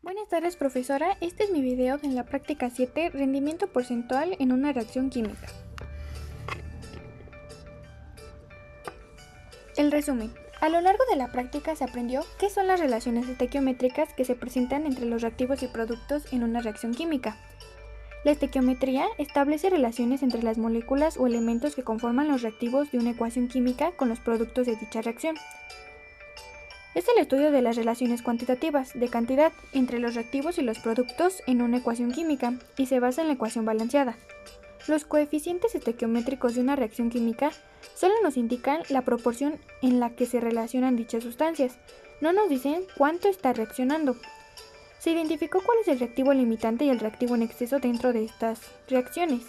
Buenas tardes, profesora. Este es mi video en la práctica 7, rendimiento porcentual en una reacción química. El resumen. A lo largo de la práctica se aprendió qué son las relaciones estequiométricas que se presentan entre los reactivos y productos en una reacción química. La estequiometría establece relaciones entre las moléculas o elementos que conforman los reactivos de una ecuación química con los productos de dicha reacción. Es el estudio de las relaciones cuantitativas de cantidad entre los reactivos y los productos en una ecuación química y se basa en la ecuación balanceada. Los coeficientes estequiométricos de una reacción química solo nos indican la proporción en la que se relacionan dichas sustancias, no nos dicen cuánto está reaccionando. Se identificó cuál es el reactivo limitante y el reactivo en exceso dentro de estas reacciones.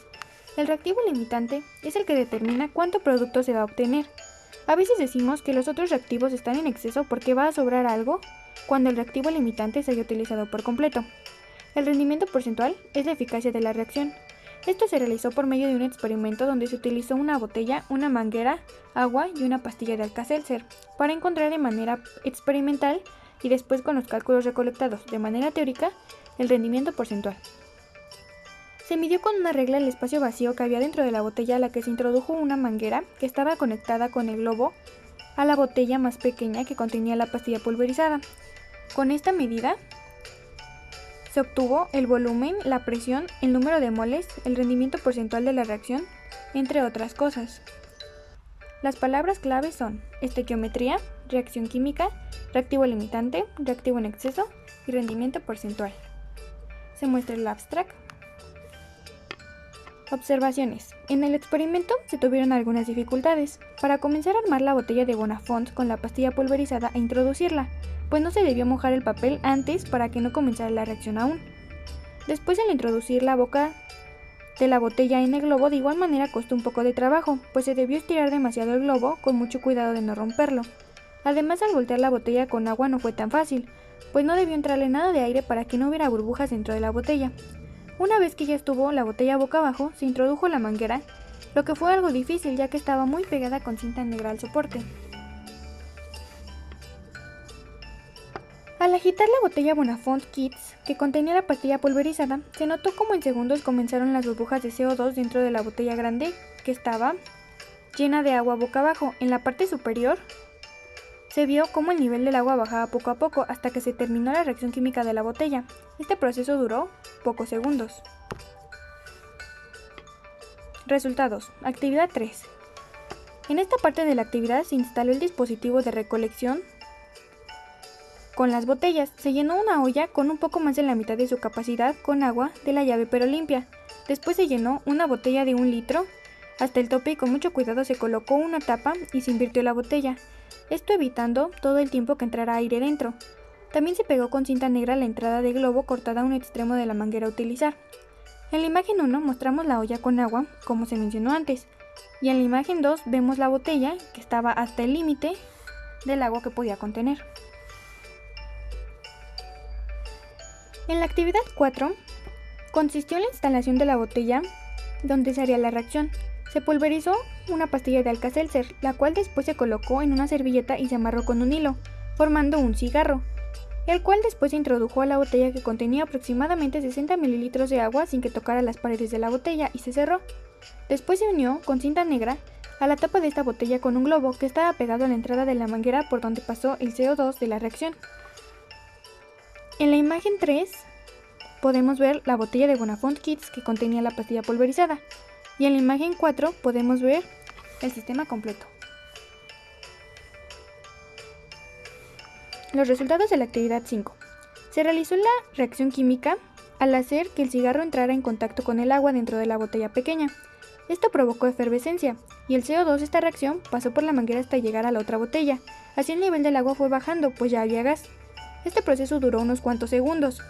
El reactivo limitante es el que determina cuánto producto se va a obtener. A veces decimos que los otros reactivos están en exceso porque va a sobrar algo cuando el reactivo limitante se haya utilizado por completo. El rendimiento porcentual es la eficacia de la reacción. Esto se realizó por medio de un experimento donde se utilizó una botella, una manguera, agua y una pastilla de Alka-Seltzer para encontrar de manera experimental y después con los cálculos recolectados de manera teórica el rendimiento porcentual. Se midió con una regla el espacio vacío que había dentro de la botella a la que se introdujo una manguera que estaba conectada con el globo a la botella más pequeña que contenía la pastilla pulverizada. Con esta medida se obtuvo el volumen, la presión, el número de moles, el rendimiento porcentual de la reacción, entre otras cosas. Las palabras clave son estequiometría, reacción química, reactivo limitante, reactivo en exceso y rendimiento porcentual. Se muestra el abstract. Observaciones. En el experimento se tuvieron algunas dificultades. Para comenzar a armar la botella de Bonafont con la pastilla pulverizada e introducirla, pues no se debió mojar el papel antes para que no comenzara la reacción aún. Después, al introducir la boca de la botella en el globo, de igual manera costó un poco de trabajo, pues se debió estirar demasiado el globo con mucho cuidado de no romperlo. Además, al voltear la botella con agua no fue tan fácil, pues no debió entrarle nada de aire para que no hubiera burbujas dentro de la botella. Una vez que ya estuvo la botella boca abajo, se introdujo la manguera, lo que fue algo difícil ya que estaba muy pegada con cinta negra al soporte. Al agitar la botella Bonafont Kids, que contenía la pastilla pulverizada, se notó como en segundos comenzaron las burbujas de CO2 dentro de la botella grande, que estaba llena de agua boca abajo. En la parte superior se vio cómo el nivel del agua bajaba poco a poco hasta que se terminó la reacción química de la botella. Este proceso duró pocos segundos. Resultados. Actividad 3. En esta parte de la actividad se instaló el dispositivo de recolección con las botellas. Se llenó una olla con un poco más de la mitad de su capacidad con agua de la llave pero limpia. Después se llenó una botella de 1 litro hasta el tope y con mucho cuidado se colocó una tapa y se invirtió la botella, esto evitando todo el tiempo que entrara aire dentro. También se pegó con cinta negra la entrada de globo cortada a un extremo de la manguera a utilizar. En la imagen 1 mostramos la olla con agua, como se mencionó antes, y en la imagen 2 vemos la botella que estaba hasta el límite del agua que podía contener. En la actividad 4 consistió en la instalación de la botella donde se haría la reacción. Se pulverizó una pastilla de Alka-Seltzer, la cual después se colocó en una servilleta y se amarró con un hilo, formando un cigarro, el cual después se introdujo a la botella que contenía aproximadamente 60 mililitros de agua sin que tocara las paredes de la botella y se cerró. Después se unió con cinta negra a la tapa de esta botella con un globo que estaba pegado a la entrada de la manguera por donde pasó el CO2 de la reacción. En la imagen 3 podemos ver la botella de Bonafont Kids que contenía la pastilla pulverizada. Y en la imagen 4 podemos ver el sistema completo. Los resultados de la actividad 5. Se realizó la reacción química al hacer que el cigarro entrara en contacto con el agua dentro de la botella pequeña. Esto provocó efervescencia y el CO2 de esta reacción pasó por la manguera hasta llegar a la otra botella. Así el nivel del agua fue bajando, pues ya había gas. Este proceso duró unos cuantos segundos,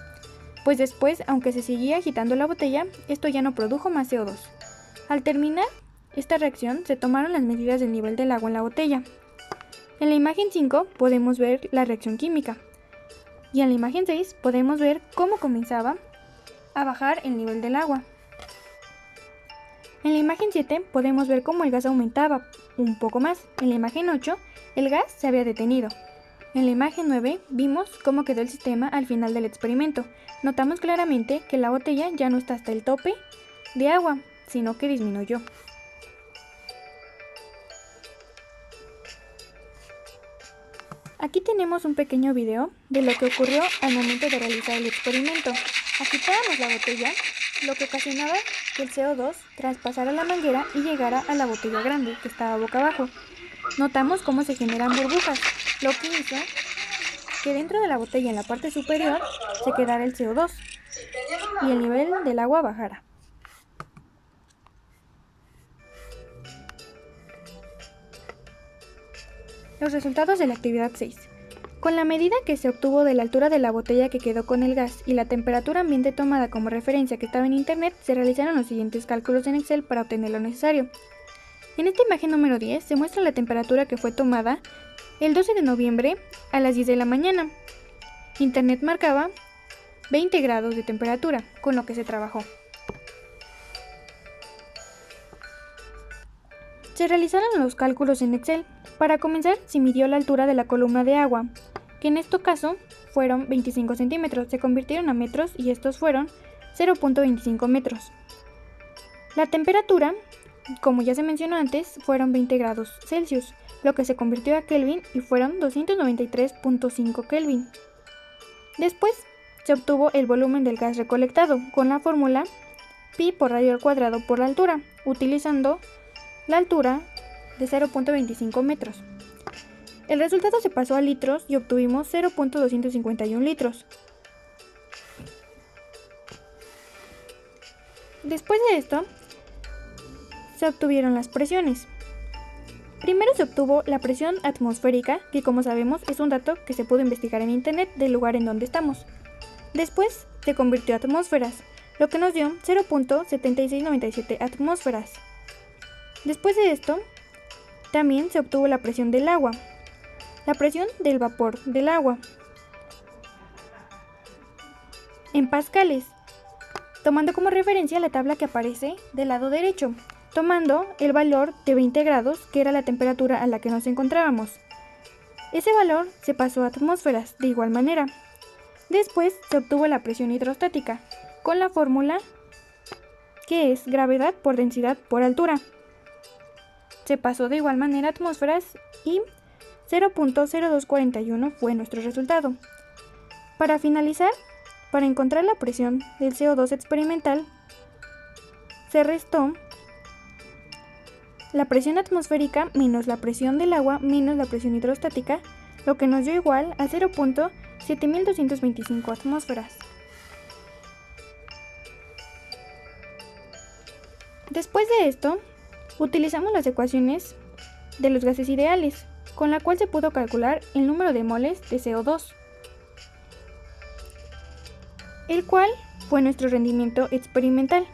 pues después, aunque se seguía agitando la botella, esto ya no produjo más CO2. Al terminar esta reacción, se tomaron las medidas del nivel del agua en la botella. En la imagen 5 podemos ver la reacción química. Y en la imagen 6 podemos ver cómo comenzaba a bajar el nivel del agua. En la imagen 7 podemos ver cómo el gas aumentaba un poco más. En la imagen 8 el gas se había detenido. En la imagen 9 vimos cómo quedó el sistema al final del experimento. Notamos claramente que la botella ya no está hasta el tope de agua, sino que disminuyó. Aquí tenemos un pequeño video de lo que ocurrió al momento de realizar el experimento. Agitábamos la botella, lo que ocasionaba que el CO2 traspasara la manguera y llegara a la botella grande, que estaba boca abajo. Notamos cómo se generan burbujas, lo que hizo que dentro de la botella en la parte superior se quedara el CO2 y el nivel del agua bajara. Los resultados de la actividad 6. Con la medida que se obtuvo de la altura de la botella que quedó con el gas y la temperatura ambiente tomada como referencia que estaba en internet, se realizaron los siguientes cálculos en Excel para obtener lo necesario. En esta imagen número 10 se muestra la temperatura que fue tomada el 12 de noviembre a las 10 de la mañana. Internet marcaba 20 grados de temperatura, con lo que se trabajó. Se realizaron los cálculos en Excel. Para comenzar, se midió la altura de la columna de agua, que en este caso fueron 25 centímetros, se convirtieron a metros y estos fueron 0.25 metros. La temperatura, como ya se mencionó antes, fueron 20 grados Celsius, lo que se convirtió a Kelvin y fueron 293.5 Kelvin. Después, se obtuvo el volumen del gas recolectado con la fórmula pi por radio al cuadrado por la altura, utilizando la altura de 0.25 metros. El resultado se pasó a litros y obtuvimos 0.251 litros. Después de esto, se obtuvieron las presiones. Primero se obtuvo la presión atmosférica, que como sabemos es un dato que se pudo investigar en internet del lugar en donde estamos. Después se convirtió a atmósferas, lo que nos dio 0.7697 atmósferas. Después de esto, también se obtuvo la presión del agua, la presión del vapor del agua, en pascales, tomando como referencia la tabla que aparece del lado derecho, tomando el valor de 20 grados, que era la temperatura a la que nos encontrábamos. Ese valor se pasó a atmósferas de igual manera. Después se obtuvo la presión hidrostática, con la fórmula que es gravedad por densidad por altura. Se pasó de igual manera a atmósferas y 0.0241 fue nuestro resultado. Para finalizar, para encontrar la presión del CO2 experimental, se restó la presión atmosférica menos la presión del agua menos la presión hidrostática, lo que nos dio igual a 0.7225 atmósferas. Después de esto, utilizamos las ecuaciones de los gases ideales, con la cual se pudo calcular el número de moles de CO2, el cual fue nuestro rendimiento experimental.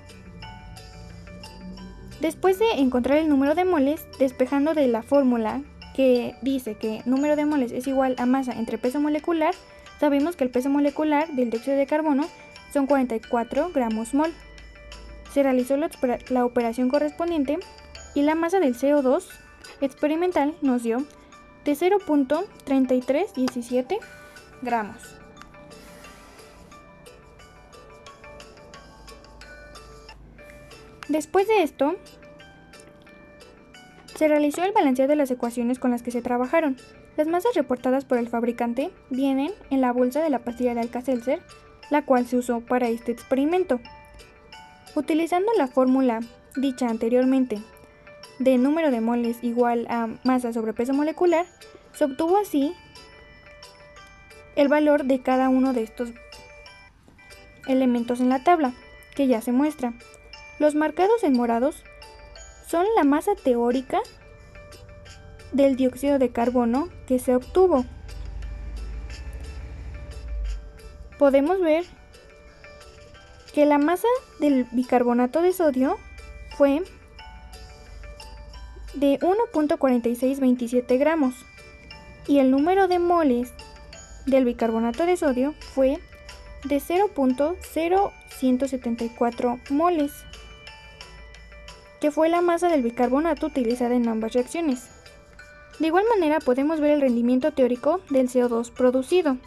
Después de encontrar el número de moles, despejando de la fórmula que dice que número de moles es igual a masa entre peso molecular, sabemos que el peso molecular del dióxido de carbono son 44 gramos mol. Se realizó la operación correspondiente y la masa del CO2 experimental nos dio de 0.3317 gramos. Después de esto, se realizó el balanceo de las ecuaciones con las que se trabajaron. Las masas reportadas por el fabricante vienen en la bolsa de la pastilla de Alka-Seltzer, la cual se usó para este experimento. Utilizando la fórmula dicha anteriormente de número de moles igual a masa sobre peso molecular, se obtuvo así el valor de cada uno de estos elementos en la tabla, que ya se muestra. Los marcados en morados son la masa teórica del dióxido de carbono que se obtuvo. Podemos ver que la masa del bicarbonato de sodio fue de 1.4627 gramos y el número de moles del bicarbonato de sodio fue de 0.0174 moles, que fue la masa del bicarbonato utilizada en ambas reacciones. De igual manera podemos ver el rendimiento teórico del CO2 producido.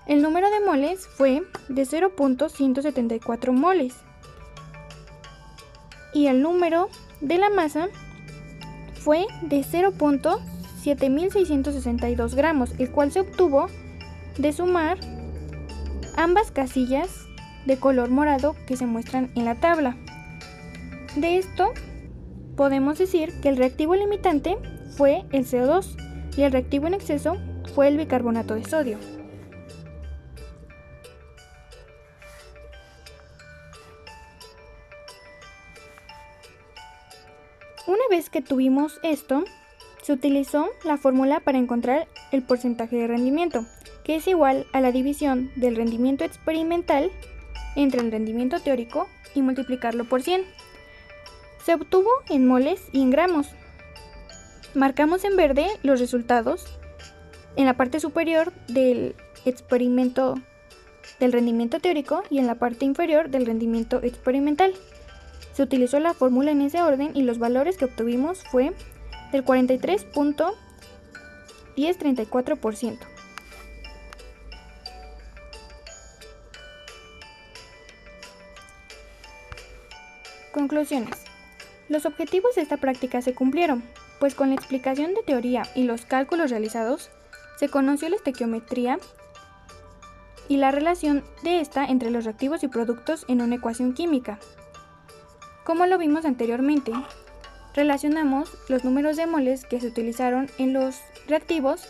El número de moles fue de 0.174 moles y el número de la masa fue de 0.7662 gramos, el cual se obtuvo de sumar ambas casillas de color morado que se muestran en la tabla. De esto podemos decir que el reactivo limitante fue el CO2 y el reactivo en exceso fue el bicarbonato de sodio. Una vez que tuvimos esto, se utilizó la fórmula para encontrar el porcentaje de rendimiento, que es igual a la división del rendimiento experimental entre el rendimiento teórico y multiplicarlo por 100. Se obtuvo en moles y en gramos. Marcamos en verde los resultados en la parte superior del experimento del rendimiento teórico y en la parte inferior del rendimiento experimental. Se utilizó la fórmula en ese orden y los valores que obtuvimos fue del 43.1034%. Conclusiones. Los objetivos de esta práctica se cumplieron, pues con la explicación de teoría y los cálculos realizados, se conoció la estequiometría y la relación de esta entre los reactivos y productos en una ecuación química. Como lo vimos anteriormente, relacionamos los números de moles que se utilizaron en los reactivos,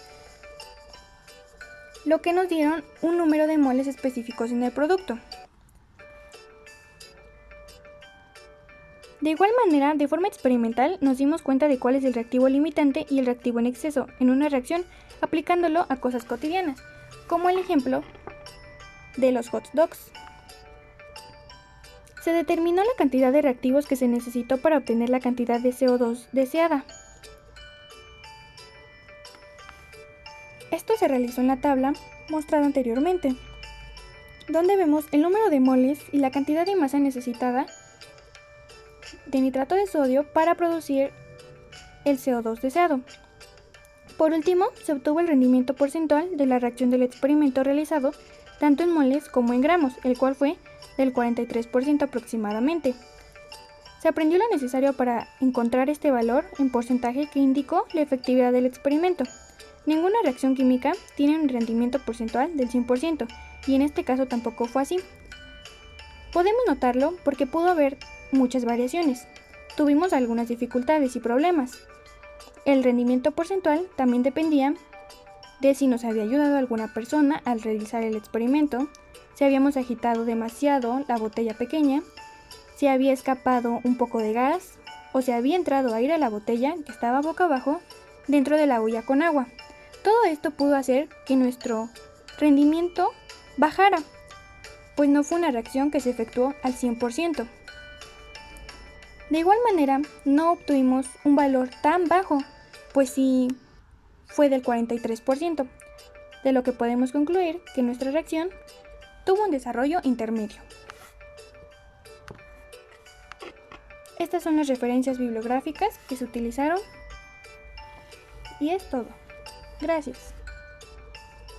lo que nos dieron un número de moles específicos en el producto. De igual manera, de forma experimental, nos dimos cuenta de cuál es el reactivo limitante y el reactivo en exceso en una reacción aplicándolo a cosas cotidianas, como el ejemplo de los hot dogs. Se determinó la cantidad de reactivos que se necesitó para obtener la cantidad de CO2 deseada. Esto se realizó en la tabla mostrada anteriormente, donde vemos el número de moles y la cantidad de masa necesitada de nitrato de sodio para producir el CO2 deseado. Por último, se obtuvo el rendimiento porcentual de la reacción del experimento realizado tanto en moles como en gramos, el cual fue del 43% aproximadamente. Se aprendió lo necesario para encontrar este valor en porcentaje que indicó la efectividad del experimento. Ninguna reacción química tiene un rendimiento porcentual del 100%, y en este caso tampoco fue así. Podemos notarlo porque pudo haber muchas variaciones. Tuvimos algunas dificultades y problemas. El rendimiento porcentual también dependía de si nos había ayudado alguna persona al realizar el experimento, si habíamos agitado demasiado la botella pequeña, si había escapado un poco de gas o si había entrado aire a la botella que estaba boca abajo dentro de la olla con agua. Todo esto pudo hacer que nuestro rendimiento bajara, pues no fue una reacción que se efectuó al 100%. De igual manera, no obtuvimos un valor tan bajo, pues sí fue del 43%, de lo que podemos concluir que nuestra reacción tuvo un desarrollo intermedio. Estas son las referencias bibliográficas que se utilizaron y es todo. Gracias.